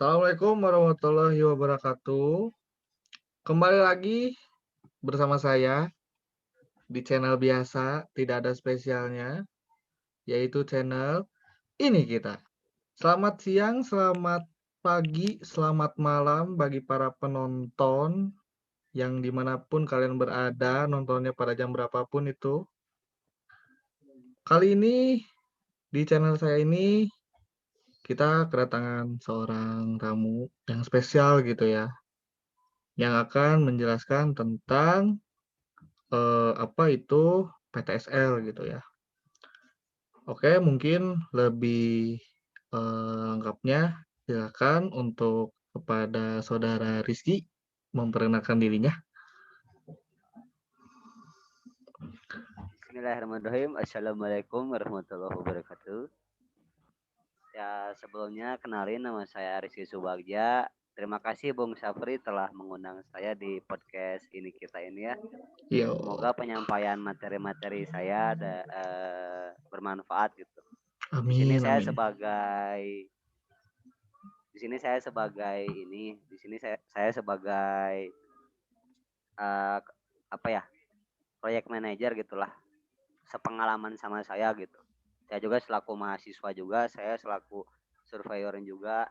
Assalamualaikum warahmatullahi wabarakatuh. Kembali lagi bersama saya di channel biasa, tidak ada spesialnya, yaitu channel ini kita. Selamat siang, selamat pagi, selamat malam bagi para penonton yang dimanapun kalian berada, nontonnya pada jam berapapun itu. Kali ini di channel saya ini kita kedatangan seorang tamu yang spesial gitu ya, yang akan menjelaskan tentang apa itu PTSL gitu ya. Oke, mungkin lebih, lengkapnya silakan untuk kepada saudara Rizky memperkenalkan dirinya. Bismillahirrahmanirrahim. Assalamualaikum warahmatullahi wabarakatuh. Ya, sebelumnya kenalin nama saya Rizky Subagja. Terima kasih Bung Syafri telah mengundang saya di podcast ini kita ini ya. Yo, Semoga penyampaian materi-materi saya bermanfaat gitu. Di sini amin saya amin. sebagai di sini saya sebagai saya sebagai eh, apa ya? Proyek manajer gitulah. Sepengalaman sama saya gitu. Saya juga selaku mahasiswa juga, saya selaku surveyor juga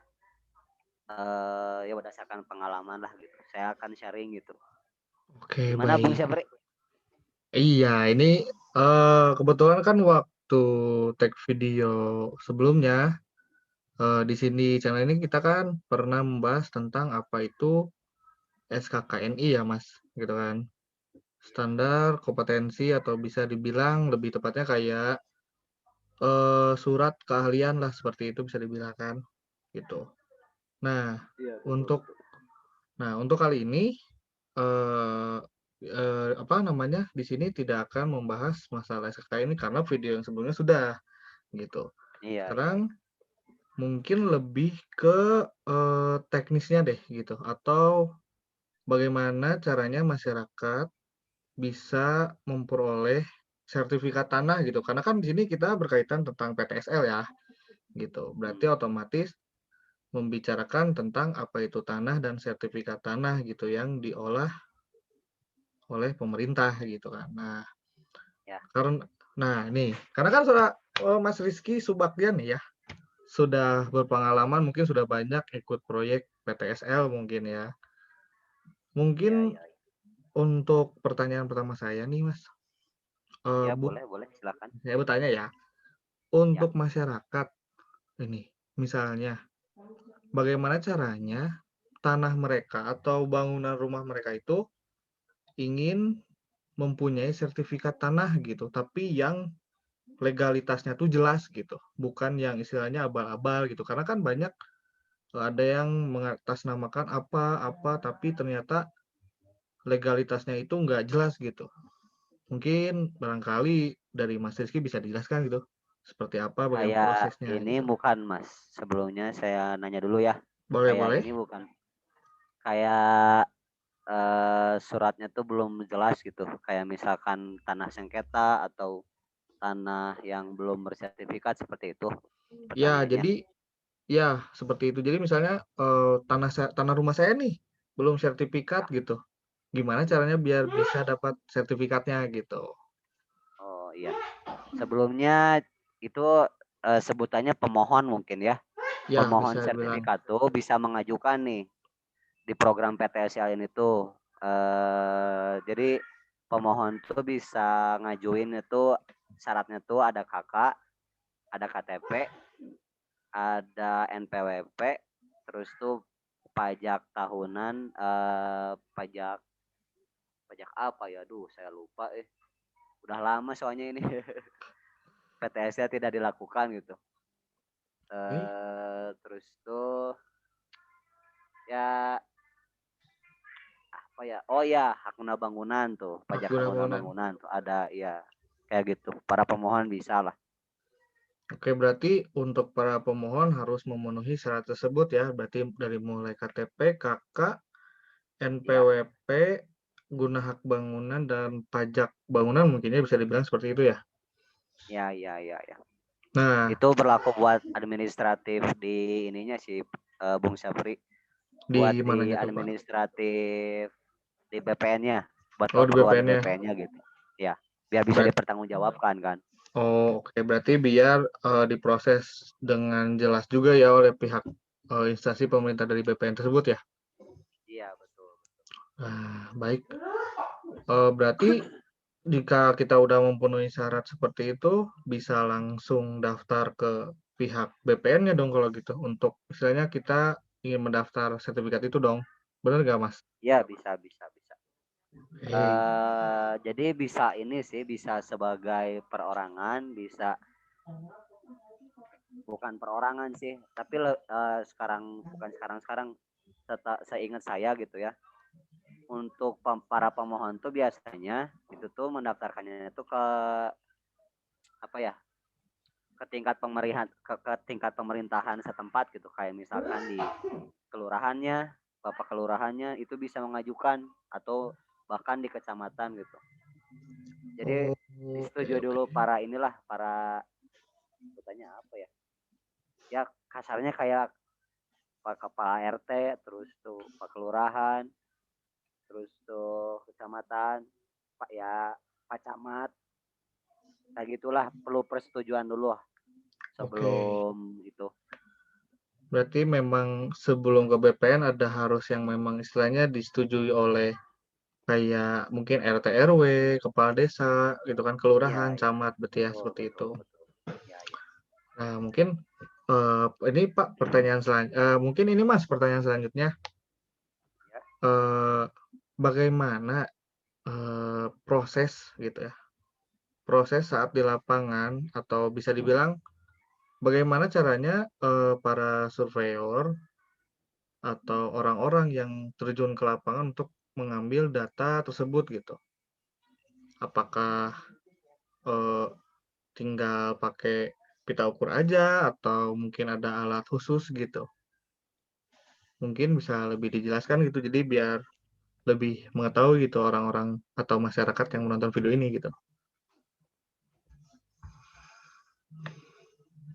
ya berdasarkan pengalaman lah gitu. Saya akan sharing gitu. Oke, Gimana Bung baik. Syafri? Iya, ini, kebetulan kan waktu take video sebelumnya, di sini channel ini kita kan pernah membahas tentang apa itu SKKNI ya, Mas, gitu kan. Standar kompetensi atau bisa dibilang lebih tepatnya kayak, surat keahlian lah seperti itu bisa dibilang kan, gitu. Nah, Iya betul untuk betul. untuk kali ini, eee apa namanya, di sini tidak akan membahas masalah SKKN ini karena video yang sebelumnya sudah, gitu. Iya iya Sekarang iya. mungkin lebih ke, teknisnya deh gitu, atau bagaimana caranya masyarakat bisa memperoleh sertifikat tanah gitu, karena kan di sini kita berkaitan tentang PTSL ya, gitu. Berarti Hmm. otomatis membicarakan tentang apa itu tanah dan sertifikat tanah gitu yang diolah oleh pemerintah gitu kan. Nah, Ya. karena karena kan Mas Rizky Subagja nih ya, sudah berpengalaman mungkin sudah banyak ikut proyek PTSL mungkin ya. Iya Mungkin iya. untuk pertanyaan pertama saya nih Mas, Ya bu boleh boleh silakan. saya bertanya ya, Ya. untuk masyarakat ini, misalnya bagaimana caranya tanah mereka atau bangunan rumah mereka itu ingin mempunyai sertifikat tanah gitu, tapi yang legalitasnya tuh jelas gitu, bukan yang istilahnya abal-abal gitu. Karena kan banyak ada yang mengatasnamakan apa-apa, tapi ternyata legalitasnya itu nggak jelas gitu. Mungkin barangkali dari Mas Rizky bisa dijelaskan gitu, seperti apa bagaimana Kayak prosesnya ini gitu. bukan Mas. Sebelumnya saya nanya dulu ya. Boleh Kayak boleh? ini bukan. Kayak suratnya tuh belum jelas gitu. Kayak misalkan tanah sengketa atau tanah yang belum bersertifikat seperti itu Ya, pertanyaannya. jadi ya seperti itu. Jadi misalnya, tanah rumah saya nih, belum sertifikat Ya. gitu. Gimana caranya biar bisa dapat sertifikatnya gitu? Oh iya. Sebelumnya itu sebutannya pemohon mungkin ya. Ya, Pemohon bisa dibilang. sertifikat tuh bisa mengajukan nih di program PTSL ini tuh. Jadi pemohon tuh bisa ngajuin itu syaratnya tuh ada kakak, ada KTP, ada NPWP, terus tuh pajak tahunan, pajak pajak apa ya? Duh, saya lupa. Udah lama soalnya ini PTS-nya tidak dilakukan gitu. Oke, Terus tuh ya apa ya? Oh ya, hak guna bangunan tuh, hak pajak hak guna guna bangunan. bangunan tuh ada ya kayak gitu. Para pemohon bisa lah. Oke, berarti untuk para pemohon harus memenuhi syarat tersebut ya. Berarti dari mulai KTP, KK, Ya, NPWP, guna hak bangunan, dan pajak bangunan mungkinnya bisa dibilang seperti itu ya. ya, ya, ya, ya. Nah, Itu berlaku buat administratif di ininya sih. Bung Syafri, buat Di di mananya tuh, Pak? administratif di BPN-nya, buat Oh, di keperluan di BPN-nya. BPN-nya gitu. Ya, biar bisa Berat dipertanggungjawabkan kan. Oh, oke. Berarti biar, diproses dengan jelas juga ya oleh pihak, instansi pemerintah dari BPN tersebut ya? Iya, betul. Baik. Berarti jika kita udah memenuhi syarat seperti itu, bisa langsung daftar ke pihak BPN-nya dong kalau gitu, untuk istilahnya kita ingin mendaftar sertifikat itu dong, bener nggak, Mas? Iya, bisa bisa bisa. Hei, Jadi bisa ini sih, bisa sebagai perorangan, bisa bukan perorangan sih, tapi sekarang bukan sekarang-sekarang, seingat saya gitu ya. Untuk para pemohon tuh biasanya itu tuh mendaftarkannya itu ke apa ya? Ke tingkat pemerintahan setempat gitu, kayak misalkan di kelurahannya, bapak kelurahannya itu bisa mengajukan, atau bahkan di kecamatan gitu. Jadi oh, oke disetujui oke. dulu para sebutannya apa ya? Ya kasarnya kayak Pak Kepala RT, terus tuh Pak Kelurahan, terus tuh kecamatan, Pak ya Pak Camat, kayak gitulah, perlu persetujuan dulu lah Oke. sebelum itu. Berarti memang sebelum ke BPN ada harus yang memang istilahnya disetujui oleh kayak mungkin RT RW, kepala desa gitu kan, Iya, kelurahan, iya. camat berarti ya, Betul, seperti betul, itu. betul. Iya, iya. Nah mungkin, ini Pak mungkin ini Mas pertanyaan selanjutnya, Ya. eee, bagaimana, proses gitu ya, proses saat di lapangan atau bisa dibilang bagaimana caranya, para surveyor atau orang-orang yang terjun ke lapangan untuk mengambil data tersebut gitu? Apakah, eee, tinggal pakai pita ukur aja atau mungkin ada alat khusus gitu? Mungkin bisa lebih dijelaskan gitu, jadi biar lebih mengetahui gitu orang-orang atau masyarakat yang menonton video ini gitu.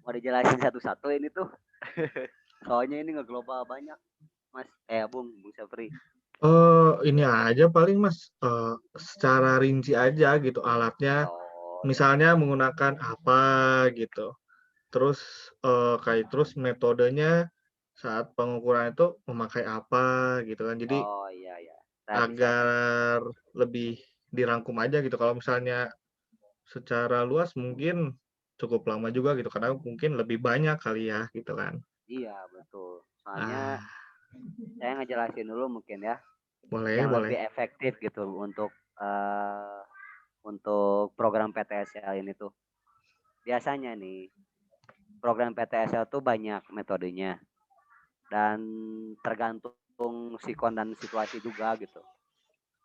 Mau dijelasin satu-satu ini tuh. Soalnya ini ngeglobal banyak, Mas. Bung Syafri. Ini aja paling Mas, secara rinci aja gitu alatnya, Oh ya, misalnya menggunakan apa gitu, terus, terus metodenya saat pengukuran itu memakai apa gitu kan. Jadi oh iya ya. Saya bisa bantu. agar lebih dirangkum aja gitu, kalau misalnya secara luas mungkin cukup lama juga gitu, karena mungkin lebih banyak kali ya gitu kan. Iya betul. Soalnya Ah, saya ngejelasin dulu mungkin ya, boleh yang boleh. lebih efektif gitu untuk program PTSL ini tuh. Biasanya nih program PTSL tuh banyak metodenya, dan tergantung sikon dan situasi juga gitu.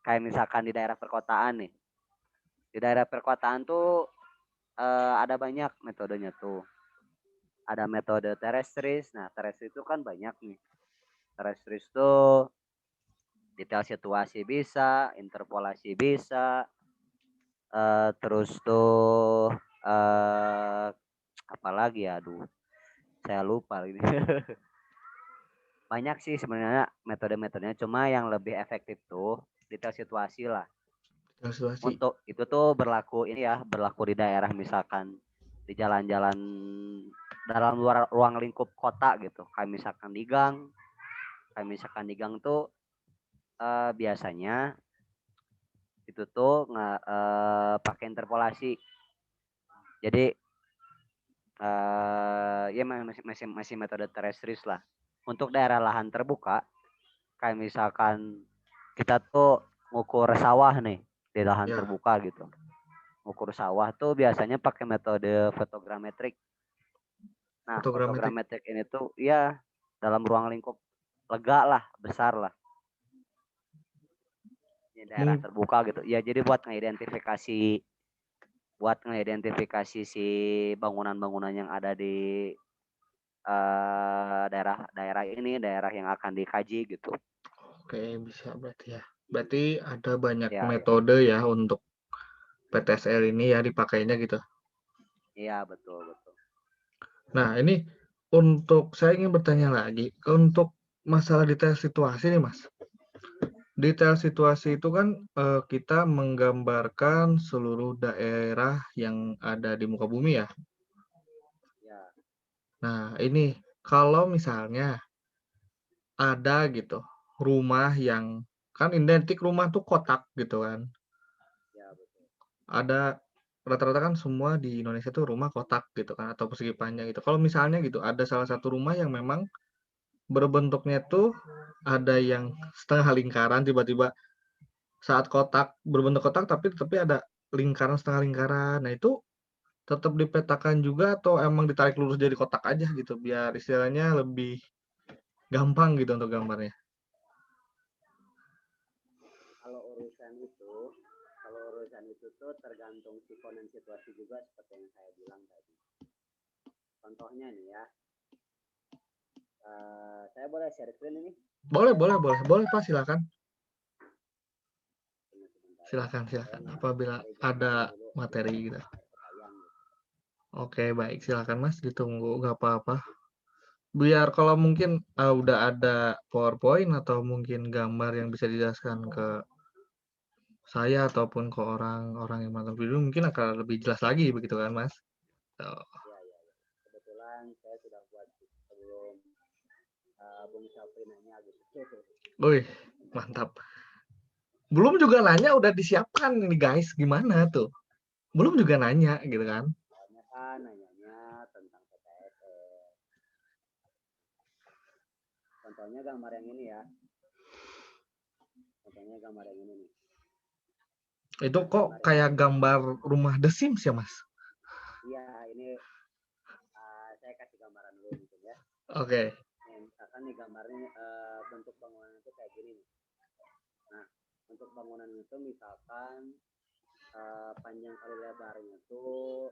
Kayak misalkan di daerah perkotaan nih, di daerah perkotaan tuh ada banyak metodenya tuh. Ada metode terestris. Nah, terestris itu kan banyak nih. Terestris tuh detail situasi bisa, interpolasi bisa, terus tuh apa lagi ya, aduh saya lupa ini. Banyak sih sebenarnya metode-metodenya, cuma yang lebih efektif tuh detail situasi lah. Ilustrasi. Untuk itu tuh berlaku ini ya, berlaku di daerah misalkan di jalan-jalan dalam ruang lingkup kota gitu, kayak misalkan di gang. Kayak misalkan di gang tuh biasanya itu tuh nggak pakai interpolasi. Jadi ya masih metode terestris lah. Untuk daerah lahan terbuka, kayak misalkan kita tuh ngukur sawah nih di lahan Ya, terbuka gitu. Ngukur sawah tuh biasanya pakai metode fotogrametrik. Nah, fotogrametrik. fotogrametrik ini tuh ya dalam ruang lingkup lega lah, besar lah, di daerah Mung terbuka gitu. Ya jadi buat ngidentifikasi si bangunan-bangunan yang ada di daerah ini, daerah yang akan dikaji gitu. oke, bisa berarti ya. Berarti ada banyak Ya, ya. metode ya untuk PTSL ini ya dipakainya gitu. Iya, betul, betul. Nah ini, Untuk saya ingin bertanya lagi, untuk masalah detail situasi nih, Mas. Detail situasi itu kan, kita menggambarkan seluruh daerah yang ada di muka bumi ya. Ya, Nah, ini kalau misalnya ada gitu, rumah yang kan identik rumah tuh kotak gitu kan. ya betul. Ada rata-rata kan semua di Indonesia tuh rumah kotak gitu kan atau persegi panjang gitu. Kalau misalnya gitu ada salah satu rumah yang memang berbentuknya tuh ada yang setengah lingkaran tiba-tiba saat kotak berbentuk kotak tapi ada lingkaran setengah lingkaran. Nah itu tetap dipetakan juga atau emang ditarik lurus jadi kotak aja gitu biar istilahnya lebih gampang gitu untuk gambarnya? Kalau urusan itu, kalau urusan itu tuh tergantung sikon dan situasi juga seperti yang saya bilang tadi. Contohnya nih ya, saya boleh share screen ini? Boleh boleh boleh. Boleh Pak, silakan. Tunggu sebentar ya. Silakan Saya silakan. Apabila cari ada gambarnya dulu biar materi gitu. kebayang gitu. Oke, baik. Silakan Mas, ditunggu, nggak apa-apa. Biar kalau mungkin, udah ada PowerPoint atau mungkin gambar yang bisa dijelaskan ke saya ataupun ke orang-orang yang menonton video mungkin akan lebih jelas lagi begitu kan, Mas? Oh. Ya, ya, ya. Kebetulan saya sudah buat sebelum Bung Syafri nanya gitu. Wih, mantap. Belum juga nanya udah disiapkan nih guys, gimana tuh? Belum juga nanya gitu kan. Soalnya kan nanyanya tentang PTSS. Contohnya gambar yang ini ya. Contohnya gambar yang ini nih. Itu kok Gambar yang kayak ini. gambar rumah The Sims ya, Mas? Iya, ini saya kasih gambaran dulu mungkin ya. Oke. Nih, misalkan nih gambarnya bentuk bangunan itu kayak gini nih. Nah, untuk bangunan itu misalkan panjang kali lebarnya tuh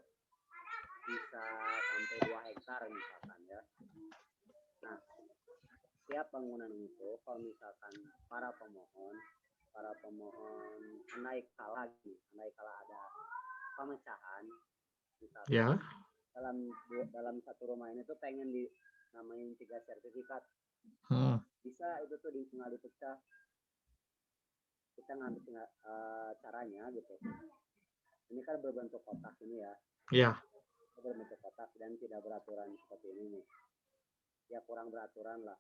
bisa sampai 2 hektar misalkan ya. Nah, setiap bangunan itu kalau misalkan para pemohon naik kala ada pemecahan misalkan Ya. dalam satu rumah ini tuh pengen di namain 3 sertifikat, Hmm. bisa itu tuh tinggal dipecah, kita ngambil caranya gitu. Ini kan berbentuk kotak ini ya, Ya. berbentuk kotak dan tidak beraturan seperti ini nih, ya kurang beraturan lah.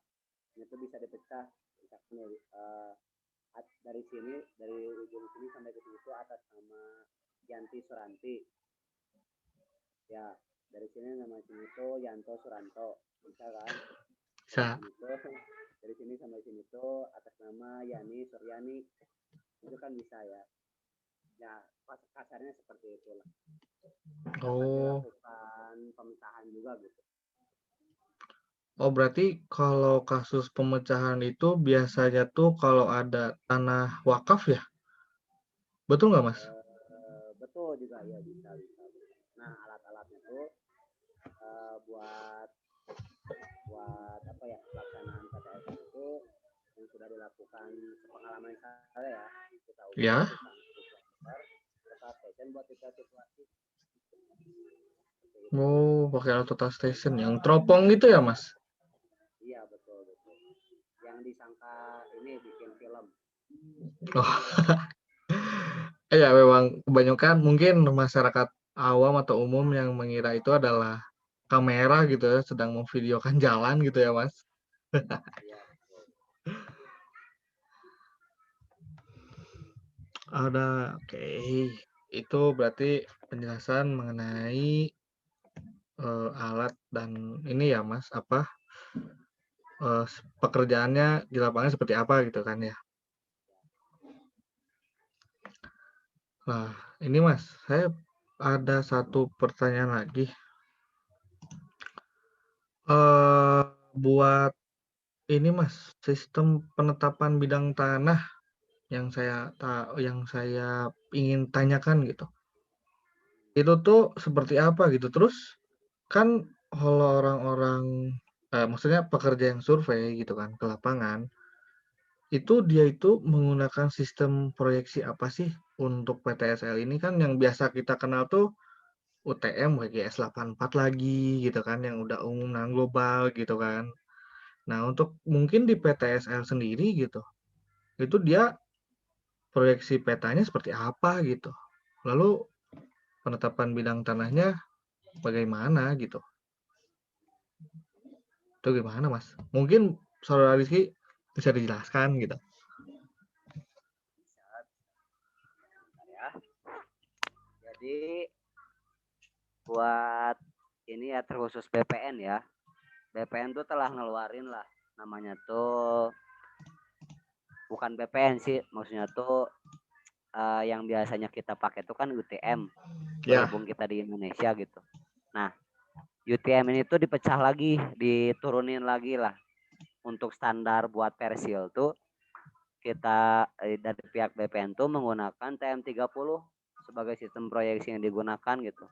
Ini tuh bisa dipecah misalkan dari sini, dari ujung sini sampai ke sini tuh atas nama Yanti Suranti, ya dari sini nama sini tuh Yanto Suranto, bisa kan. Dari Bisa. sini tuh dari sini sampai sini tuh atas nama Yani Suryani, itu kan bisa ya. Ya kasarnya seperti itulah, akan Oh. dilakukan pemisahan juga gitu. Oh, berarti kalau kasus pemecahan itu biasanya tuh kalau ada tanah wakaf ya? Betul nggak, Mas? Betul juga ya, bisa, bisa. Nah alat-alatnya tuh buat buat apa ya, pelaksanaan PTS itu yang sudah dilakukan sepengalaman saya ya, kita ukur Ya. pisang total station buat tiga situasi. Oh, pakai auto station yang teropong gitu ya, Mas? Iya betul betul. Yang disangka ini bikin film. Oh, iya memang kebanyakan mungkin masyarakat awam atau umum yang mengira itu adalah kamera gitu ya, sedang memvideokan jalan gitu ya, Mas? Iya betul. Ada, oke. Itu berarti penjelasan mengenai alat dan ini ya, Mas, apa, pekerjaannya di lapangan seperti apa gitu kan ya. Nah, ini Mas, saya ada satu pertanyaan lagi. Buat ini Mas, sistem penetapan bidang tanah yang saya ingin tanyakan gitu. Itu tuh seperti apa gitu? Terus kan kalau orang-orang, maksudnya pekerja yang survei gitu kan ke lapangan, itu dia itu menggunakan sistem proyeksi apa sih untuk PTSL ini kan yang biasa kita kenal tuh UTM WGS 84 lagi gitu kan, yang udah umum dan global gitu kan. Nah, untuk mungkin di PTSL sendiri gitu, itu dia proyeksi petanya seperti apa gitu. Lalu penetapan bidang tanahnya bagaimana gitu. Itu gimana, Mas? Mungkin Saudara Rizky bisa dijelaskan gitu. Ya. Jadi buat ini ya terkhusus BPN ya. BPN tuh telah ngeluarin lah namanya tuh bukan BPN sih, maksudnya tuh yang biasanya kita pakai tuh kan UTM Ya, berhubung kita di Indonesia gitu. Nah, UTM ini tuh dipecah lagi, diturunin lagi lah untuk standar buat persil tuh kita dari pihak BPN tuh menggunakan TM30 sebagai sistem proyeksi yang digunakan gitu.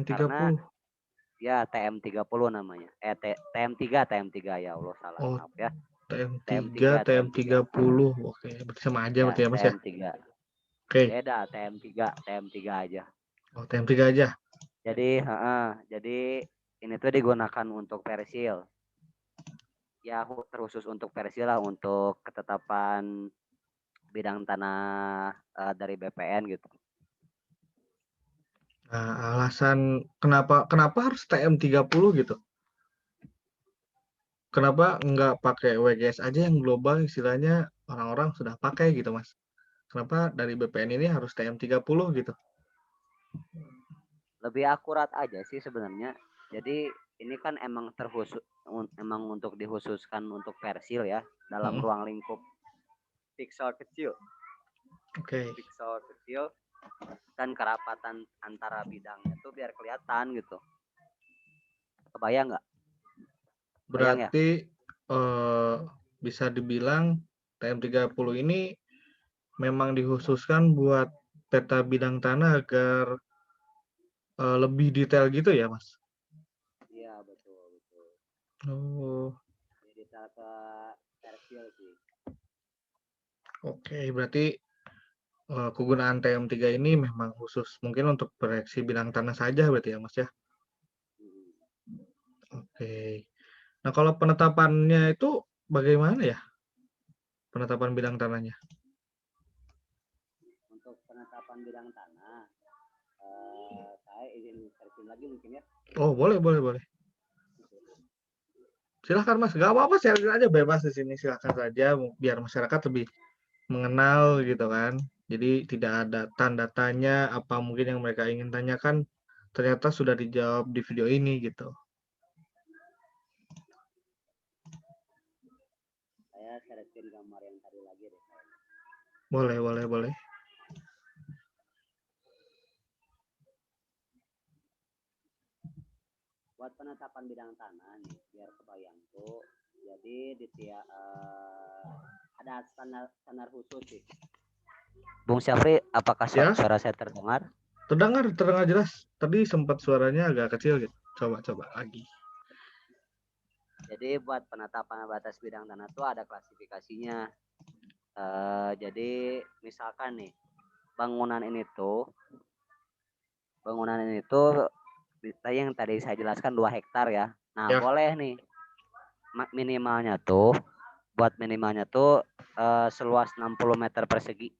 Karena TM30. ya TM30 namanya. TM3 ya Allah salah Oh, maaf ya. TM3, TM3 TM3 TM30. Oke, berarti sama aja ya berarti ya, Mas ya. TM3. Oke. Beda TM3 aja. Oh, TM3 aja. Jadi ini tuh digunakan untuk persil. Ya terkhusus untuk persil lah untuk ketetapan bidang tanah dari BPN gitu. Nah, alasan kenapa harus TM30 gitu? Kenapa nggak pakai WGS aja yang global istilahnya orang-orang sudah pakai gitu, Mas? Kenapa dari BPN ini harus TM30 gitu? Lebih akurat aja sih sebenarnya. Jadi ini kan emang untuk dikhususkan untuk persil ya dalam Mm-mm. ruang lingkup piksel kecil. Oke. Piksel kecil dan kerapatan antara bidangnya tuh biar kelihatan gitu. Kebayang nggak? Bayang ya? Berarti eh, bisa dibilang TM30 ini memang dikhususkan buat peta bidang tanah agar lebih detail gitu ya, Mas? Iya betul betul. Oh, Jadi detail ke persil sih. oke. Berarti kegunaan TM3 ini memang khusus mungkin untuk proyeksi bidang tanah saja berarti ya, Mas ya? Oke. Nah, kalau penetapannya itu bagaimana ya? Penetapan bidang tanahnya? Untuk penetapan bidang tanah, saya izin searching lagi mungkin ya. Oh, boleh, boleh, boleh. Silahkan Mas, nggak apa-apa, share aja bebas di sini, silahkan saja, biar masyarakat lebih mengenal gitu kan. Jadi tidak ada tanda tanya apa mungkin yang mereka ingin tanyakan, ternyata sudah dijawab di video ini gitu. Saya searching gambar yang tadi lagi deh. Boleh, boleh, boleh. Buat penetapan bidang tanah nih biar kebayang tuh jadi ada standar khusus sih. Bung Syafri, apakah Ya, suara saya terdengar? terdengar, terdengar jelas. Tadi sempat suaranya agak kecil gitu. Coba, coba lagi. Jadi buat penetapan batas bidang tanah tuh ada klasifikasinya. Jadi misalkan nih bangunan ini tuh yang tadi saya jelaskan 2 hektar ya. Nah Ya, boleh nih minimalnya tuh seluas 60 meter persegi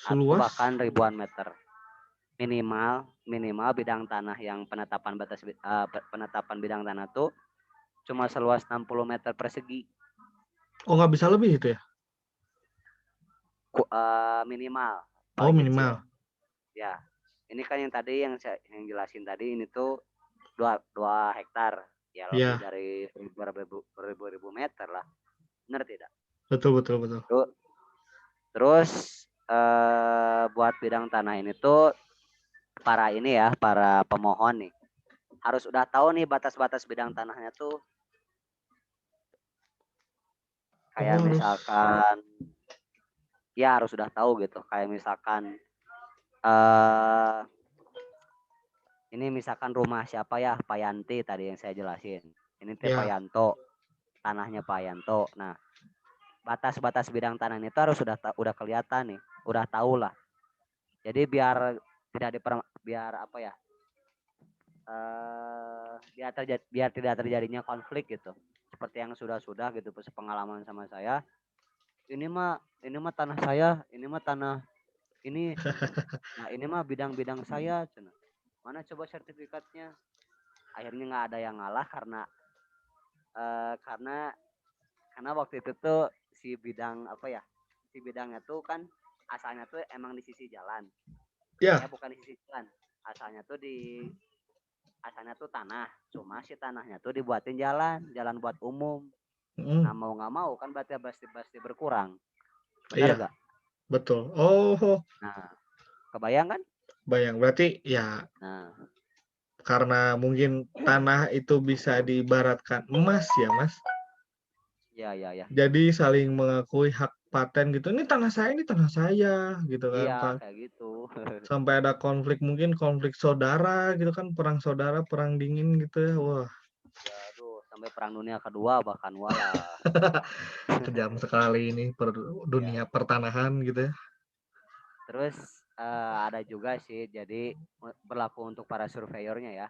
atau seluas. bahkan ribuan meter minimal minimal bidang tanah yang penetapan bidang tanah tuh cuma seluas 60 meter persegi Oh, nggak bisa lebih itu ya? minimal Oh, paling kecil minimal. ya. Ini kan yang tadi yang saya yang jelasin tadi ini tuh 2 hektar ya lebih Ya, dari ribu meter lah, benar tidak? betul, betul, betul. Terus buat bidang tanah ini tuh para pemohon nih harus udah tahu nih batas-batas bidang tanahnya tuh Oh, kayak harus. misalkan ya harus udah tahu gitu kayak misalkan eh ini misalkan rumah siapa ya Payanti tadi yang saya jelasin ini Teh Ya, Payanto tanahnya Payanto. Nah batas-batas bidang tanah itu harus udah kelihatan nih udah tahu lah jadi biar tidak biar apa ya, biar tidak terjadinya konflik gitu. Seperti yang sudah gitu pengalaman sama saya. Ini mah tanah saya, ini mah tanah ini. Nah, ini mah bidang-bidang saya, cenah. Mana coba sertifikatnya? Akhirnya nggak ada yang ngalah eh, karena karena waktu itu tuh si bidang apa ya? Si bidangnya tuh kan asalnya tuh emang di sisi jalan. Ya, Bukan di sisi jalan. Asalnya tuh asalnya tuh tanah. Cuma si tanahnya tuh dibuatin jalan buat umum. Nah, mm, mau nggak mau kan berarti pasti berkurang. Bener iya, gak? betul. Oh, Nah, kebayang kan? bayang. Berarti ya Nah, karena mungkin tanah itu bisa diibaratkan emas ya, Mas. ya. Jadi saling mengakui hak paten gitu. Ini tanah saya gitu kan. Iya, kayak gitu. Sampai ada konflik mungkin konflik saudara gitu kan, perang saudara, perang dingin gitu ya. Wah, Aduh, sampai perang dunia kedua bahkan walah. kejam sekali ini Ya. dunia pertanahan gitu ya. Terus ada juga sih, jadi berlaku untuk para surveyornya ya.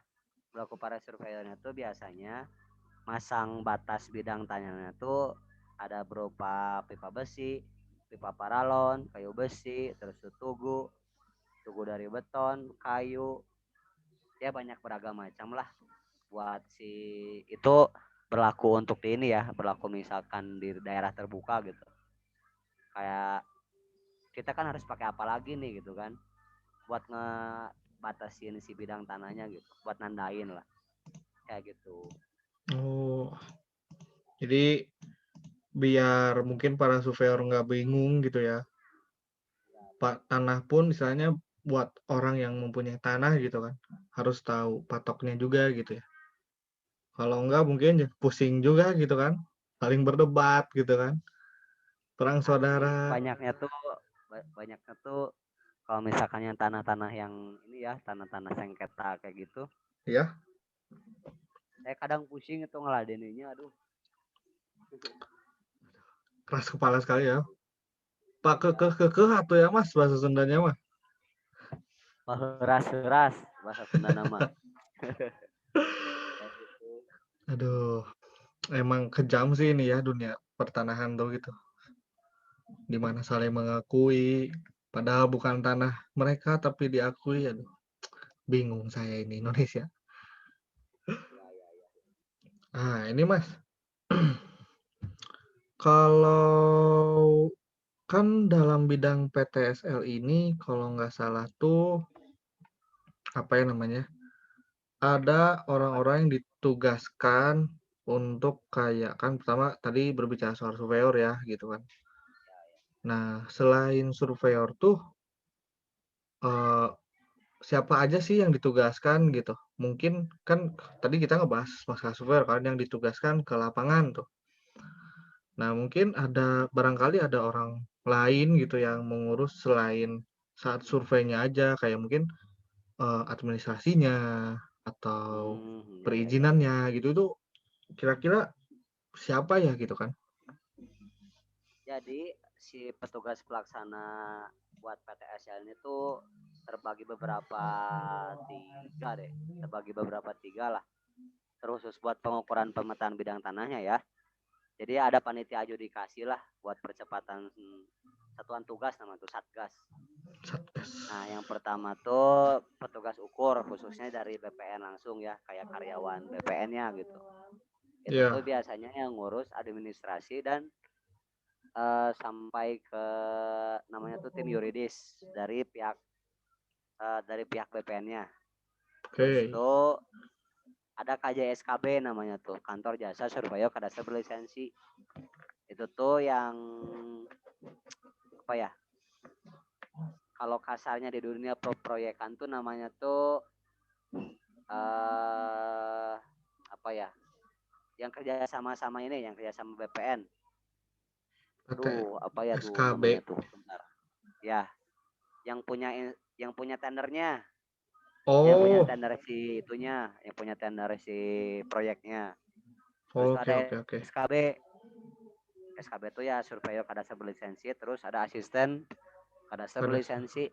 Berlaku para surveyornya tuh biasanya masang batas bidang tanahnya tuh ada berupa pipa besi, pipa paralon, kayu besi, terus tugu dari beton, kayu, ya banyak beragam macam lah buat si itu berlaku untuk di ini ya, berlaku misalkan di daerah terbuka gitu. Kayak kita kan harus pakai apa lagi nih gitu kan buat ngebatasin si bidang tanahnya gitu, buat nandain lah kayak gitu. Oh, jadi biar mungkin para surveyor nggak bingung gitu ya. Pak tanah pun misalnya buat orang yang mempunyai tanah gitu kan, harus tahu patoknya juga gitu ya. Kalau enggak mungkin pusing juga gitu kan, saling berdebat gitu kan, perang Asli saudara. banyaknya tuh kalau misalkan yang tanah-tanah yang ini ya, tanah-tanah sengketa kayak gitu, Ya, saya kadang pusing itu ngeladeninnya, aduh. keras kepala sekali ya. Pak Ya, kekeh atau ya Mas bahasa Sundanya mah. heras-heras bahasa Sunda nama. Kayak gitu. Aduh, emang kejam sih ini ya dunia pertanahan tuh gitu. Di mana saling mengakui padahal bukan tanah mereka tapi diakui. Aduh, bingung saya ini Indonesia. Ya. Ah, ini Mas. Kalau kan dalam bidang PTSL ini kalau nggak salah tuh apa ya namanya? Ada Apa orang-orang tuh? yang ditugaskan untuk kayak kan pertama tadi berbicara soal surveyor ya gitu kan. Nah, selain surveyor tuh eh, siapa aja sih yang ditugaskan gitu? Mungkin kan tadi kita ngebahas masalah surveyor kan yang ditugaskan ke lapangan tuh. Nah, mungkin ada barangkali ada orang lain gitu yang mengurus selain saat surveinya aja kayak mungkin administrasinya atau Ya. perizinannya gitu itu kira-kira siapa ya gitu kan? Jadi si petugas pelaksana buat PTSL ini tuh terbagi beberapa tiga deh, terbagi beberapa tiga lah. Terus buat pengukuran pemetaan bidang tanahnya ya. Jadi ada panitia adjudikasi lah buat percepatan satuan tugas nama tuh Satgas. Satgas. Nah, yang pertama tuh petugas ukur khususnya dari BPN langsung ya, kayak karyawan BPN-nya gitu. Itu tuh Ya, biasanya yang ngurus administrasi dan sampai ke namanya tuh tim yuridis dari pihak BPN-nya. Terus oke. tuh ada KJSKB namanya tuh, Kantor Jasa Surveyor Kadastra Berlisensi. Itu tuh yang apa ya? Kalau kasarnya di dunia proyekan tuh namanya tuh eh apa ya? Yang kerja sama-sama ini, yang kerja sama BPN. PT Duh, apa ya tuh SKB. namanya tuh? Bentar. Ya, yang punya yang punya tendernya, yang punya Oh, tender si itunya, yang punya tender si proyeknya. Terus oke ada oke oke. SKB. SKB itu ya surveyor kadastra berlisensi, terus ada asisten kadastra Ada. berlisensi.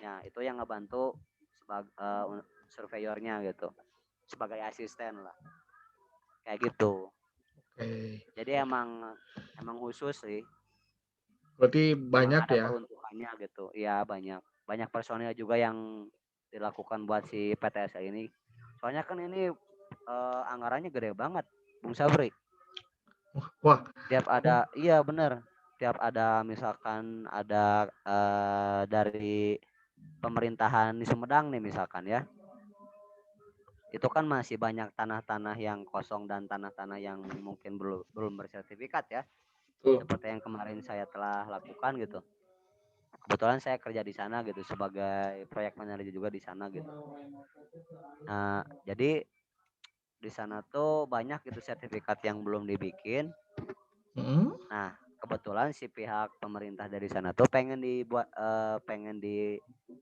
Nah, itu yang ngebantu sebagai surveyornya gitu, sebagai asisten lah, kayak gitu. Oke. Jadi emang khusus sih, Berarti emang banyak ada ya? peruntukannya gitu. Iya banyak banyak personil juga yang dilakukan buat si PTSL ini. Soalnya kan ini anggarannya gede banget, Bung Sabri. Wah, Tiap oh, ada, iya bener. Tiap ada misalkan ada dari pemerintahan di Sumedang nih misalkan ya, itu kan masih banyak tanah-tanah yang kosong dan tanah-tanah yang mungkin belum belum bersertifikat ya. tuh. Seperti yang kemarin saya telah lakukan gitu. Kebetulan saya kerja di sana gitu sebagai proyek manajer juga di sana gitu. Nah, jadi di sana tuh banyak gitu sertifikat yang belum dibikin. Mm, Nah, kebetulan si pihak pemerintah dari sana tuh pengen dibuat pengen di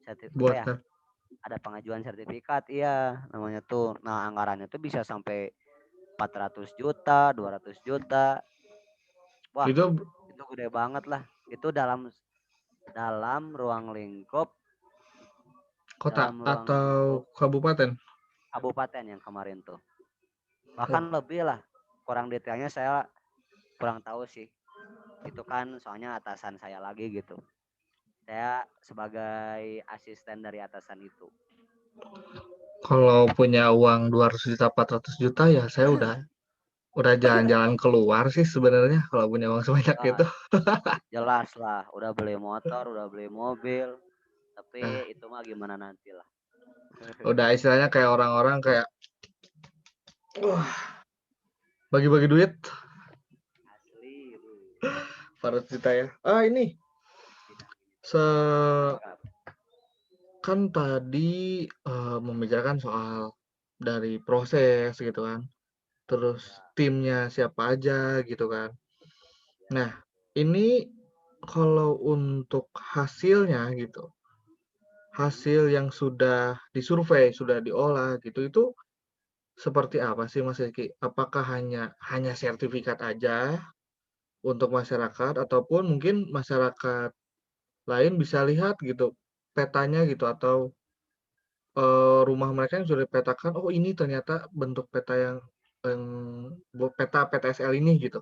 apa ya? buatkan. Ada pengajuan sertifikat, iya namanya tuh. Nah, anggarannya tuh bisa sampai 400 juta, 200 juta. Wah, Itu itu gede banget lah. Itu dalam ruang lingkup kota dalam ruang atau lingkup kabupaten? kabupaten yang kemarin tuh. Wah, Bahkan lebih lah. Kurang detailnya saya kurang tahu sih. Itu kan soalnya atasan saya lagi gitu. Saya sebagai asisten dari atasan itu. kalau punya uang 200 juta, 400 juta ya saya udah jalan-jalan keluar sih sebenarnya kalau punya uang sebanyak Ah, itu. jelas lah, udah beli motor, udah beli mobil. Nah, Tapi itu mah gimana nanti lah. udah istilahnya kayak orang-orang kayak wah, bagi-bagi duit Asli. 400 juta ya. Ah, ini se Kenapa kenapa? kan tadi membicarakan soal dari proses gitu kan. Terus Ya, timnya siapa aja gitu kan. ya. Nah, ini kalau untuk hasilnya gitu, hasil yang sudah disurvei, sudah diolah gitu, itu seperti apa sih Mas Eki? Apakah hanya sertifikat aja untuk masyarakat ataupun mungkin masyarakat lain bisa lihat gitu petanya gitu atau rumah mereka yang sudah dipetakan, oh ini ternyata bentuk peta yang peta PTSL ini gitu.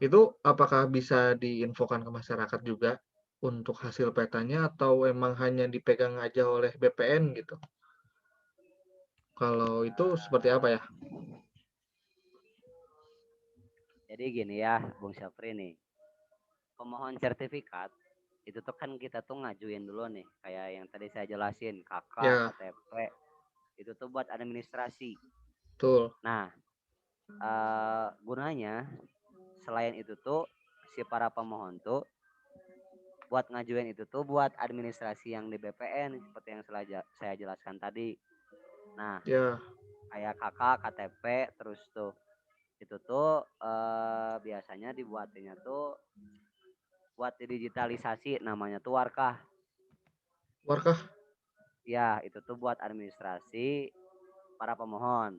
Itu apakah bisa diinfokan ke masyarakat juga untuk hasil petanya atau emang hanya dipegang aja oleh BPN gitu? Kalau itu seperti apa ya? Jadi gini ya, Bung Syafri nih. Pemohon sertifikat itu tuh kan kita tuh ngajuin dulu nih, kayak yang tadi saya jelasin, KK, Ya, KTP, itu tuh buat administrasi. betul. Nah, gunanya selain itu tuh si para pemohon tuh buat ngajuin itu tuh buat administrasi yang di BPN seperti yang saya jelaskan tadi. Nah, Ya, kayak KK, KTP, terus tuh itu tuh biasanya dibuatnya tuh buat digitalisasi namanya tuh Warkah. warkah. Ya, itu tuh buat administrasi para pemohon.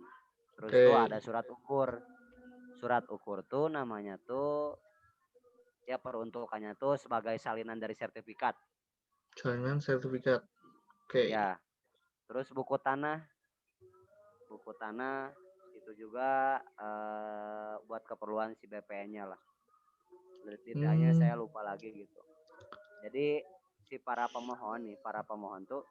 Terus tuh Oke, ada surat ukur. Surat ukur tuh namanya tuh ya peruntukannya tuh sebagai salinan dari sertifikat. jaminan sertifikat. Oke, Ya, terus buku tanah itu juga buat keperluan si BPN-nya lah. Detailnya hmm, saya lupa lagi gitu. Jadi si para pemohon tuh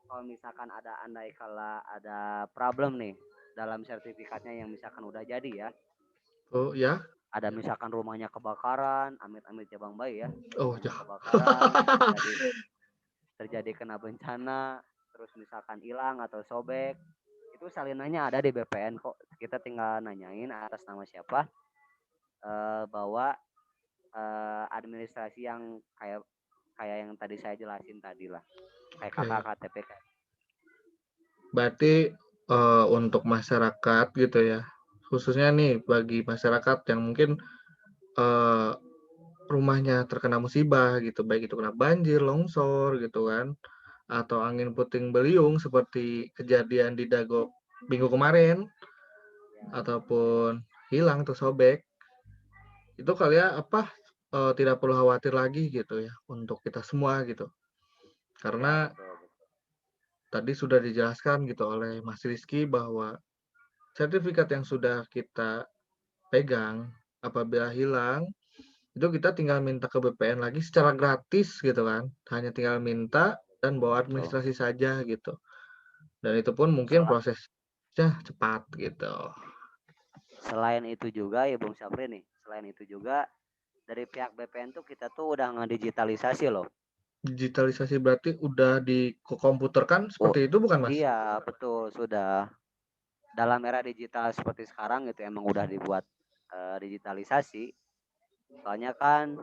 kalau misalkan ada andai kala ada problem nih dalam sertifikatnya yang misalkan udah jadi ya, oh ya, ada misalkan rumahnya kebakaran, amit-amit ya Bang Bay ya, oh rumahnya ya. kebakaran, terjadi kena bencana, terus misalkan hilang atau sobek, itu salinannya ada di BPN kok. Kita tinggal nanyain atas nama siapa, bahwa administrasi yang kayak kayak yang tadi saya jelasin tadi lah, kayak kakak Oke, KTP kayak. berarti untuk masyarakat gitu ya, khususnya nih bagi masyarakat yang mungkin eh, rumahnya terkena musibah gitu, baik itu kena banjir, longsor gitu kan, atau angin puting beliung seperti kejadian di Dago minggu kemarin, Ya, ataupun hilang atau sobek, itu kali ya apa tidak perlu khawatir lagi gitu ya untuk kita semua gitu. ya Karena betul. tadi sudah dijelaskan gitu oleh Mas Rizky bahwa sertifikat yang sudah kita pegang apabila hilang, itu kita tinggal minta ke BPN lagi secara gratis gitu kan, hanya tinggal minta dan bawa Betul. administrasi saja gitu, dan itu pun mungkin Sel- prosesnya cepat gitu. Selain itu juga ya Bung Syafri nih, selain itu juga dari pihak BPN tuh kita tuh udah ngedigitalisasi loh. Digitalisasi berarti udah dikomputerkan Oh, seperti itu bukan, Mas? iya betul sudah. Dalam era digital seperti sekarang itu emang udah dibuat digitalisasi. Soalnya kan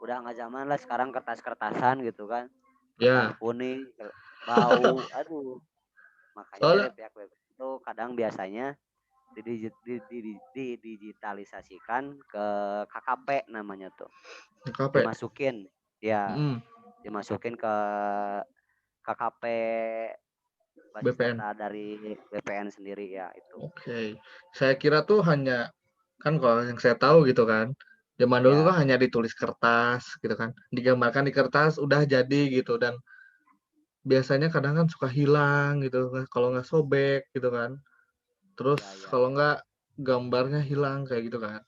udah nggak zaman lah sekarang kertas-kertasan gitu kan, kertas Ya, kuning bau, aduh. Makanya dari soalnya pihak BPN itu kadang biasanya didigitalisasikan ke KKP namanya tuh, KP, dimasukin ya, mhm, dimasukin ke KKP basis BPN. data dari BPN sendiri ya itu. Oke. Saya kira tuh hanya kan kalau yang saya tahu gitu kan, zaman dulu Ya, kan hanya ditulis kertas gitu kan, digambarkan di kertas udah jadi gitu dan biasanya kadang kan suka hilang gitu kan, kalau nggak sobek gitu kan. Terus ya, ya, kalau ya. nggak gambarnya hilang kayak gitu kan.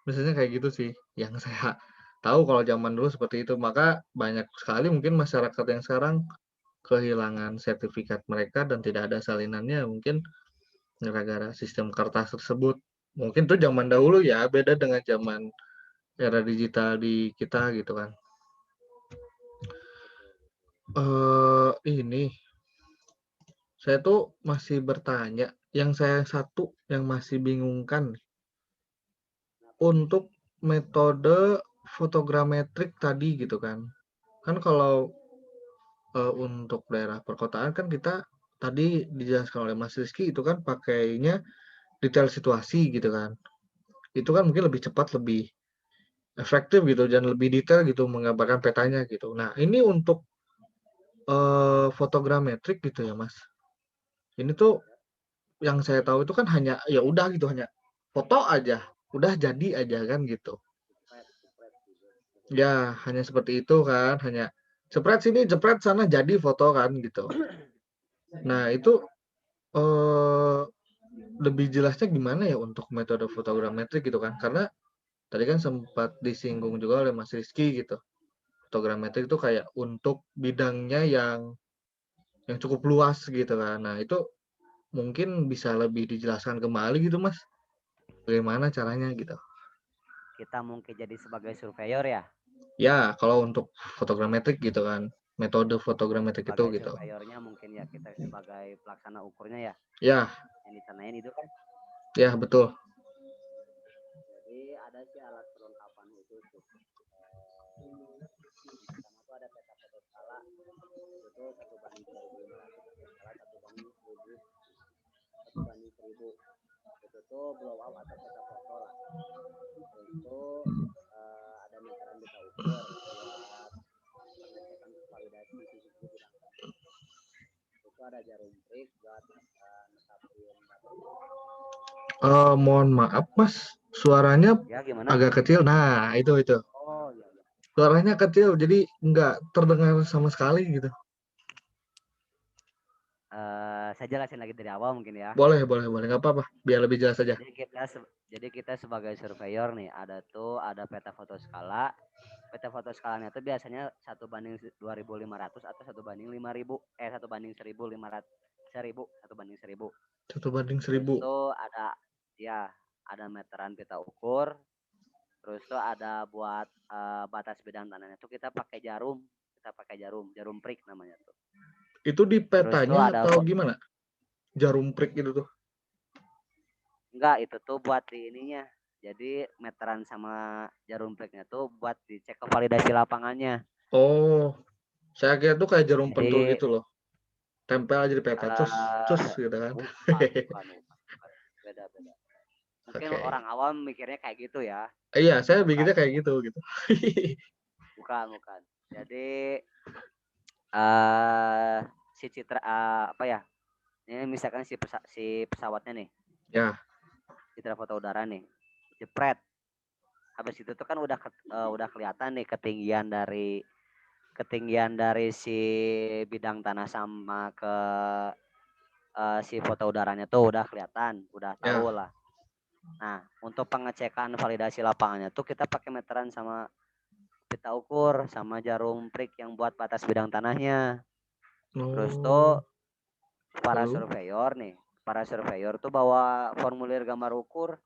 Biasanya kayak gitu sih yang saya tahu kalau zaman dulu seperti itu. Maka banyak sekali mungkin masyarakat yang sekarang kehilangan sertifikat mereka dan tidak ada salinannya mungkin gara-gara sistem kertas tersebut. Mungkin tuh zaman dahulu ya, beda dengan zaman era digital di kita gitu kan. Ini saya tuh masih bertanya, yang saya satu yang masih bingungkan Kenapa tuh? untuk metode fotogrametrik tadi gitu kan. Kan kalau untuk daerah perkotaan kan kita tadi dijelaskan oleh Mas Rizky itu kan pakainya detail situasi gitu kan. Itu kan mungkin lebih cepat, lebih efektif gitu dan lebih detail gitu menggambarkan petanya gitu. Nah, ini untuk fotogrametrik gitu ya, Mas. Ini tuh yang saya tahu itu kan hanya ya udah gitu, hanya foto aja, udah jadi aja kan gitu. Jepret gitu. Ya, hanya seperti itu kan, hanya jepret sini, jepret sana jadi foto kan gitu. Nah, itu eh lebih jelasnya gimana ya untuk metode fotogrametrik gitu kan? Karena tadi kan sempat disinggung juga oleh Mas Rizky gitu. Fotogrametrik itu kayak untuk bidangnya yang cukup luas gitu kan. Nah, itu mungkin bisa lebih dijelaskan kembali gitu, Mas. Bagaimana caranya gitu. Kita mungkin jadi sebagai surveyor ya. Ya, kalau untuk fotogrametrik gitu kan. Metode fotogrametrik itu Sebagai gitu. surveyornya mungkin ya kita sebagai pelaksana ukurnya ya. Ya, Yang ditanyain itu kan. ya betul. Jadi ada sih alat perlengkapan khusus tuh. Yang pertama tuh ada peta foto skala, itu tuh 1:1500 foto skala, 1:1000, 1:1000. Itu tuh blow up atau peta foto lah. Terus tuh ada meteran bisa ukur buat pengecekan validasi suhu bidang tadi. Itu ada jarum trik buat netapin batasnya. Mohon maaf, Mas. Suaranya Ya gimana? agak kecil. Nah, itu. Oh iya, iya. Suaranya kecil, jadi nggak terdengar sama sekali gitu. Saya jelasin lagi dari awal mungkin ya. Boleh. Nggak apa-apa. Biar lebih jelas aja. Jadi kita sebagai surveyor nih ada peta foto skala. Peta foto skalanya itu biasanya 1:2500 atau 1:5000, 1:1500, 1:1000. Terus 1:1000. tuh ada meteran pita ukur. Terus tuh ada buat batas bidang tanahnya tuh kita pakai jarum prik namanya tuh. Itu di Terus tuh petanya ada atau gimana? Jarum prik itu tuh. enggak, itu tuh buat di ininya. Jadi meteran sama jarum priknya tuh buat dicek ke validasi lapangannya. Oh, saya kira tuh kayak jarum pentul Jadi gitu loh. Tempel aja di peta, cus, eh cus gitu kan. bukan. Beda. Mungkin Oke. orang awam mikirnya kayak gitu ya. Iya, saya Bukan, bikinnya kayak gitu. bukan. Jadi eh si citra apa ya? Ini misalkan si pesawatnya nih, Ya, citra foto udara nih. Jepret. Habis itu tuh kan udah kelihatan nih ketinggian dari ketinggian dari si bidang tanah sama ke si foto udaranya tuh udah kelihatan, udah Ya. tahu lah. Nah, untuk pengecekan validasi lapangannya tuh kita pakai meteran sama pita ukur sama jarum prik yang buat batas bidang tanahnya. Terus tuh Oh, para lalu? surveyor nih, para surveyor tuh bawa formulir gambar ukur.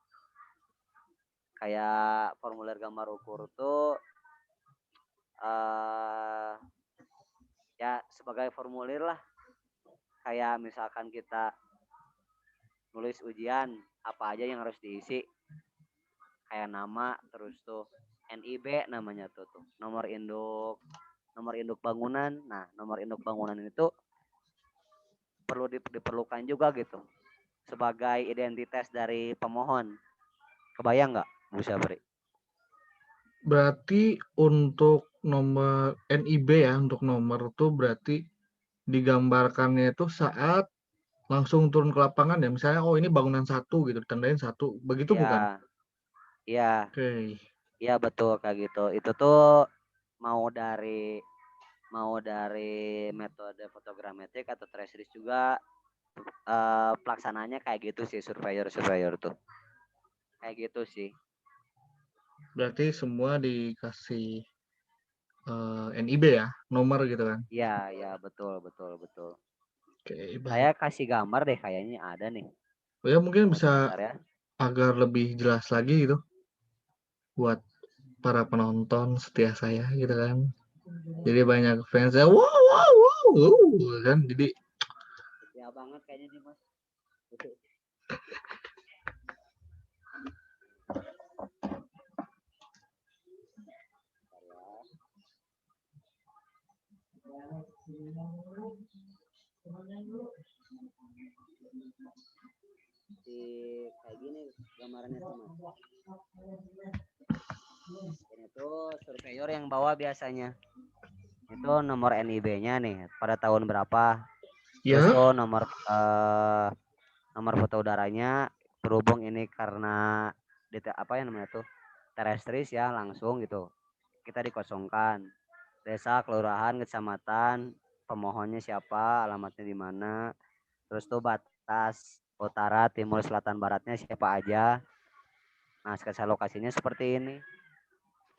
Kayak formulir gambar ukur tuh ya sebagai formulir lah. Kayak misalkan kita nulis ujian, apa aja yang harus diisi. Kayak nama, terus tuh NIB namanya tuh nomor induk bangunan. Nah, nomor induk bangunan itu perlu diperlukan juga gitu sebagai identitas dari pemohon. Kebayang nggak, Bu Syafri? Berarti untuk nomor NIB ya, untuk nomor tuh berarti digambarkannya itu saat langsung turun ke lapangan ya, misalnya, oh ini bangunan 1 gitu, ditandain 1, begitu bukan? Ya, ya, Oke. ya betul kayak gitu. Itu tuh mau dari metode fotogrametrik atau traceris juga pelaksananya kayak gitu sih, surveyor tuh kayak gitu sih. Berarti semua dikasih NIB ya, nomor gitu kan? Iya, ya betul betul betul. Oke, Saya baik. kasih gambar deh, kayaknya ada nih. Oh ya mungkin Tunggu bisa sebentar ya. agar lebih jelas lagi gitu buat para penonton setia saya gitu kan. Jadi banyak fansnya, wow, wow, wow, wow, kan. Jadi, Ya banget kayaknya nih Mas. Di kayak gini gambarannya tuh Mas. Ini tuh surveyor yang bawa biasanya. Itu nomor NIB-nya nih pada tahun berapa. Terus ya, tuh nomor foto udaranya, berhubung ini karena apa ya namanya tuh terestris ya, langsung gitu. Kita dikosongkan. Desa, kelurahan, kecamatan, pemohonnya siapa, alamatnya di mana. Terus tuh batas utara, timur, selatan, baratnya siapa aja. Nah, sketsa lokasinya seperti ini.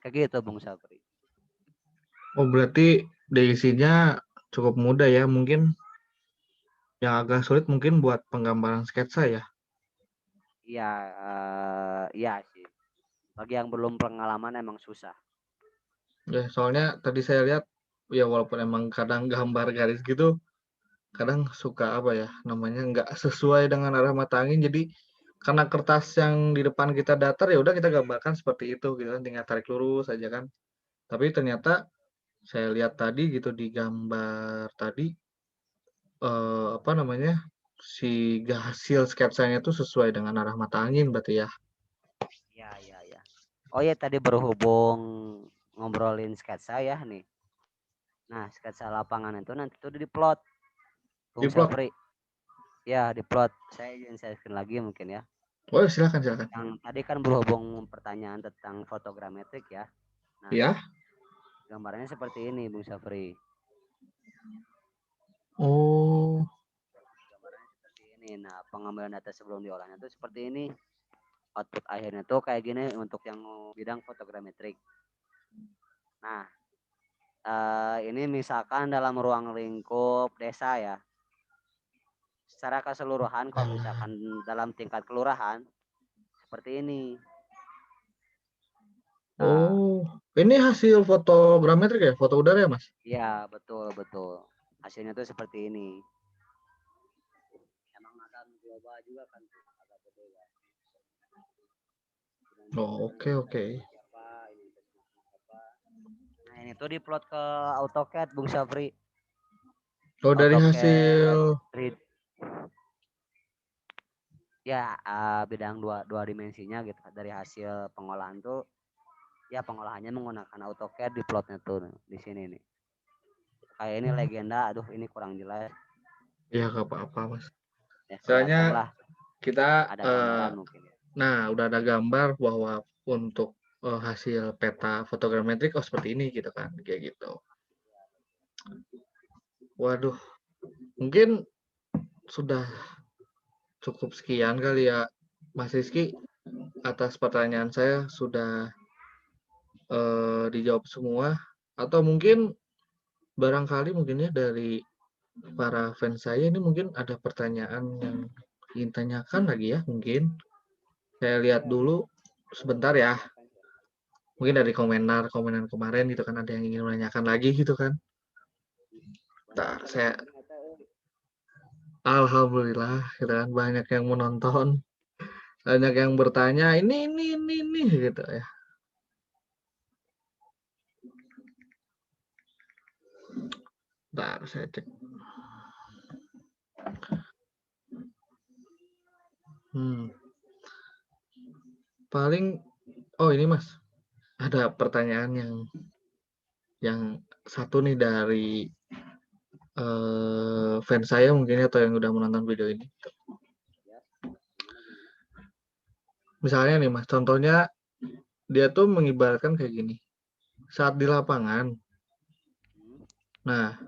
Kayak gitu, Bung Sapri. oh berarti diisinya cukup mudah ya. Mungkin yang agak sulit mungkin buat penggambaran sketsa ya. Iya, iya sih. Bagi yang belum pengalaman emang susah. Ya, soalnya tadi saya lihat, ya walaupun emang kadang gambar garis gitu, kadang suka apa ya namanya nggak sesuai dengan arah mata angin. Jadi karena kertas yang di depan kita datar ya udah kita gambarkan seperti itu gitu kan, tinggal tarik lurus aja kan. Tapi ternyata saya lihat tadi gitu di gambar tadi, apa namanya, si hasil sketsanya tuh sesuai dengan arah mata angin berarti ya? Iya, iya, iya. Oh ya, tadi berhubung ngobrolin sketsa ya nih. Nah, sketsa lapangan itu nanti tuh diplot, Bung Diplot? Sapri. Ya, diplot. Saya izin saya screen lagi mungkin ya. Oh silakan silakan. Yang tadi kan berhubung pertanyaan tentang fotogrametrik ya. Nah, Ya? gambarnya seperti ini, Bung Sapri. Oh, Gambarnya seperti ini. Nah, pengambilan data sebelum diolahnya itu seperti ini. Output akhirnya tuh kayak gini untuk yang bidang fotogrametrik. Nah, ini misalkan dalam ruang lingkup desa ya. Secara keseluruhan kalau misalkan dalam tingkat kelurahan seperti ini. Nah, oh, ini hasil fotogrametrik ya? Foto udara ya, Mas? ya betul betul. Hasilnya tuh seperti ini. Emang agak global juga kan, agak berbeda. Oh, oke oke. Nah, ini tuh diplot ke AutoCAD, Bung Syafri. Oh, dari AutoCAD hasil 3D. Ya, bidang dua dimensinya gitu. Dari hasil pengolahan tuh, ya pengolahannya menggunakan AutoCAD, diplotnya tuh di sini nih. Kayak ini legenda, aduh ini kurang jelas. ya nggak apa-apa, Mas. Ya kelihatan Soalnya lah, kita, ada gambaran mungkin ya. nah udah ada gambar bahwa untuk hasil peta fotogrametrik oh seperti ini gitu kan, kayak gitu. Waduh, mungkin sudah cukup sekian kali ya, Mas Rizky, atas pertanyaan saya sudah dijawab semua. Atau mungkin barangkali mungkin ya dari para fans saya ini mungkin ada pertanyaan yang ingin tanyakan lagi ya mungkin. Saya lihat Ya, dulu sebentar ya. silakan. Mungkin dari komenan kemarin gitu kan ada yang ingin menanyakan lagi gitu kan. Banyak Bentar, pada saya nanya eta euy. alhamdulillah gitu kan banyak yang menonton, banyak yang bertanya ini gitu ya. Bentar, saya cek. Hmm, paling oh ini Mas, ada pertanyaan yang satu nih dari fans saya mungkin atau yang udah menonton video ini. Ya, gimana gimana? Misalnya nih Mas, contohnya dia tuh mengibaratkan kayak gini. Saat di lapangan, Hmm, nah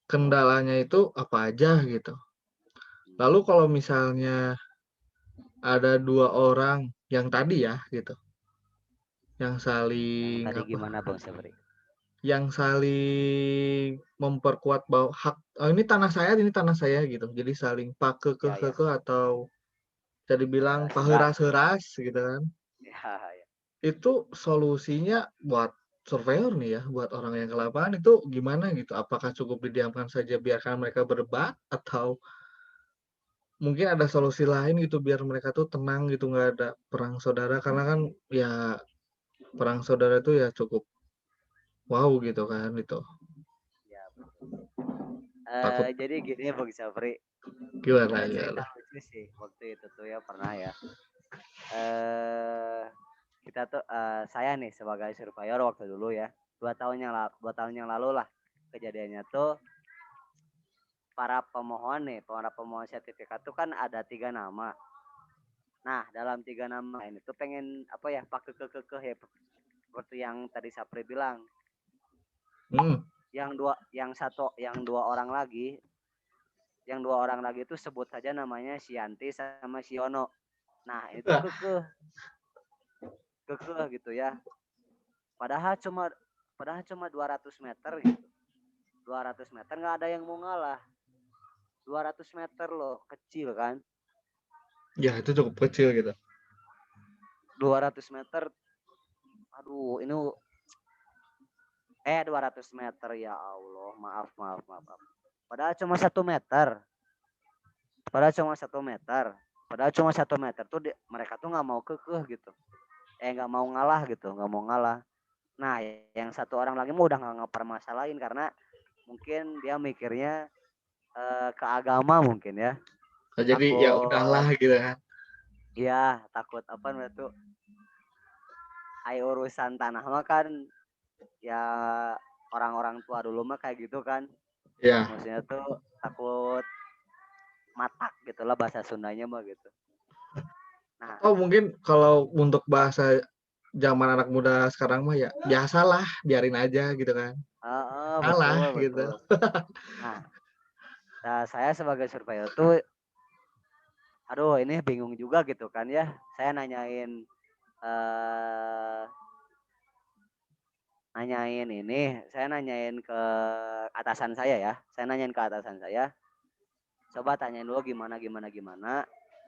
kendalanya itu apa aja gitu. hmm. Lalu kalau misalnya ada dua orang yang tadi ya gitu, yang Yang saling tadi apa? gimana Bang Sabri? Yang saling memperkuat bahwa hak ini tanah saya gitu. Jadi saling Ya ya. atau bisa dibilang Serak. paheras-heras gitu kan. Ya ya. Itu solusinya buat surveyor nih ya, buat orang yang ke lapangan itu gimana gitu? Apakah cukup didiamkan saja biarkan mereka berdebat atau mungkin ada solusi lain gitu biar mereka tuh tenang gitu nggak ada perang saudara karena kan ya perang saudara itu ya cukup wow gitu kan itu Ya betul. takut Jadi gini Bang Sabri, gimana ada cerita gimana. lucu sih waktu itu tuh ya pernah ya. Eh kita tuh saya nih sebagai surveyor waktu dulu ya 2 tahun yang lalu lah kejadiannya tuh para pemohon sertifikat tuh kan ada 3 nama. Nah dalam 3 nama ini tuh pengen apa ya pakai kekeh ya seperti yang tadi Sapri bilang. Hmm. Yang dua orang lagi itu sebut saja namanya si Yanti sama si Yono. Nah itu kekeh gitu ya. Padahal cuma padahal cuma 200 meter gitu. 200 meter nggak ada yang mau ngalah. 200 meter loh, kecil kan. Ya itu cukup kecil gitu. 200 meter, aduh ini 200 meter ya Allah, maaf. Padahal cuma 1 meter, padahal cuma 1 meter, padahal cuma 1 meter tuh mereka tuh nggak mau kekeh gitu, nggak mau ngalah gitu, nggak mau ngalah. Nah, yang satu orang lagi mau udah nggak ngepermasalahin karena mungkin dia mikirnya ke agama mungkin ya, Jadi ya takut udahlah gitu kan. takut apa namanya tuh, urusan tanah mah kan ya orang-orang tua dulu mah kayak gitu kan, Ya. maksudnya tuh takut matak gitulah bahasa Sundanya mah gitu. Nah, Atau mungkin kalau untuk bahasa zaman anak muda sekarang mah ya biasalah biarin aja gitu kan. Kalah betul gitu. betul. Nah, saya sebagai surveyor tuh, aduh ini bingung juga gitu kan ya. Saya eh, nanyain ke atasan saya ya. Saya nanyain ke atasan saya. Coba tanyain dulu gimana.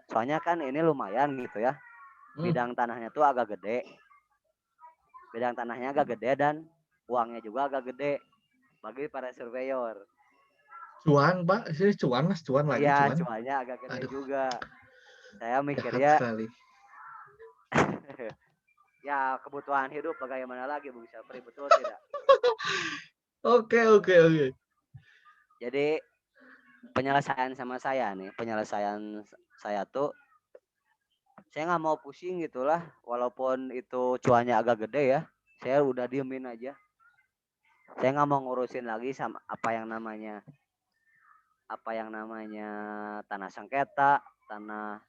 Soalnya kan ini lumayan gitu ya. Hmm. Bidang tanahnya tuh agak gede. Bidang tanahnya agak gede dan uangnya juga agak gede bagi para surveyor. Cuan Pak, sini cuan Mas, cuan lagi Iya, cuan. cuanya agak gede Aduh, juga. Saya jahat mikirnya sekali. ya kebutuhan hidup bagaimana lagi Bung Syafri, betul tidak? Oke. Jadi penyelesaian saya tuh saya nggak mau pusing gitulah, walaupun itu cuannya agak gede ya, saya udah diemin aja. Saya nggak mau ngurusin lagi sama apa yang namanya tanah sengketa, tanah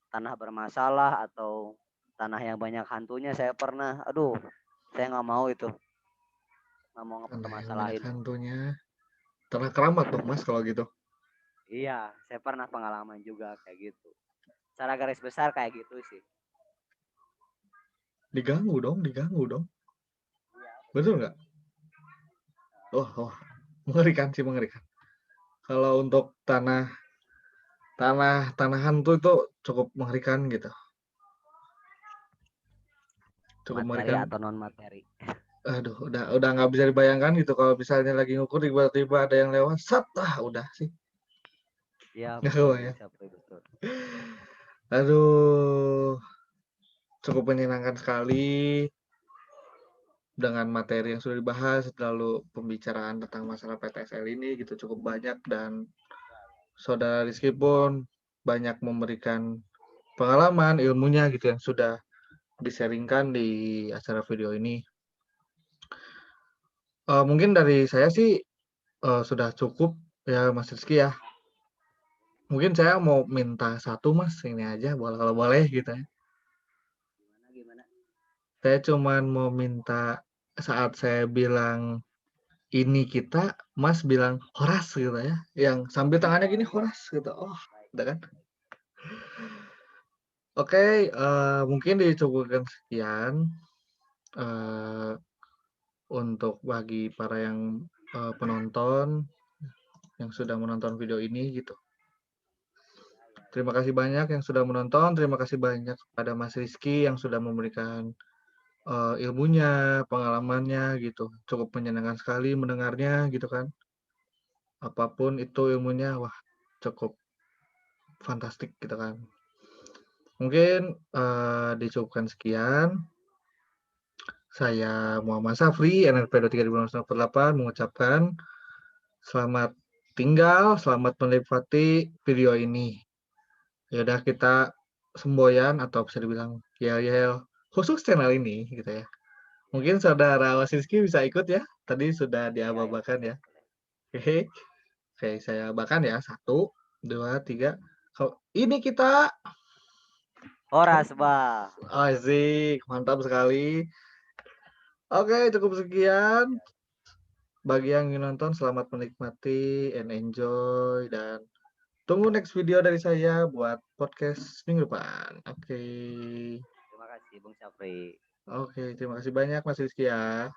tanah bermasalah atau tanah yang banyak hantunya. Saya pernah, aduh, saya nggak mau itu, nggak mau Tanah yang banyak ngepermasalahin. hantunya. Tanah keramat dong Mas kalau gitu. Iya, saya pernah pengalaman juga kayak gitu. Secara garis besar kayak gitu sih. Diganggu dong. Betul nggak? Oh, mengerikan sih, mengerikan. Kalau untuk tanah hantu itu cukup mengerikan gitu. Cukup Materi mengerikan. atau non materi. Aduh, udah nggak bisa dibayangkan gitu kalau misalnya lagi ngukur tiba-tiba ada yang lewat, sat, udah sih. Iya Nggak betul Bung kebayang. Syafri betul. Aduh, cukup menyenangkan sekali dengan materi yang sudah dibahas, lalu pembicaraan tentang masalah PTSL ini gitu cukup banyak dan saudara Rizky pun banyak memberikan pengalaman, ilmunya gitu yang sudah di-sharing-kan di acara video ini. Mungkin dari saya sih sudah cukup ya Mas Rizky ya. Mungkin saya mau minta satu Mas, ini aja kalau boleh gitu ya. Gimana? Saya cuman mau minta saat saya bilang ini kita, Mas bilang Horas gitu ya. Yang sambil tangannya gini Horas gitu. Oh, udah kan? Oke, mungkin dicukupkan sekian untuk bagi para yang penonton yang sudah menonton video ini gitu. Terima kasih banyak yang sudah menonton. Terima kasih banyak kepada Mas Rizky yang sudah memberikan ilmunya, pengalamannya gitu. Cukup menyenangkan sekali mendengarnya gitu kan. Apapun itu ilmunya, wah cukup fantastik gitu kan. Mungkin dicukupkan sekian. Saya Muhammad Safri, NRP 23.948 mengucapkan selamat tinggal, selamat menikmati video ini. Ya udah kita semboyan atau bisa dibilang yel-yel khusus channel ini gitu ya. Mungkin saudara Wasinski bisa ikut ya. Tadi sudah Iya ya. diababakan ya. Oke, oke saya abakan ya. 1, 2, 3. Ini kita Horas bah. asik, mantap sekali. Oke, cukup sekian. Bagi yang ingin nonton, selamat menikmati and enjoy. Dan tunggu next video dari saya buat podcast minggu depan. Oke. Terima kasih Bung Syafri. Oke, terima kasih banyak Mas Rizky ya.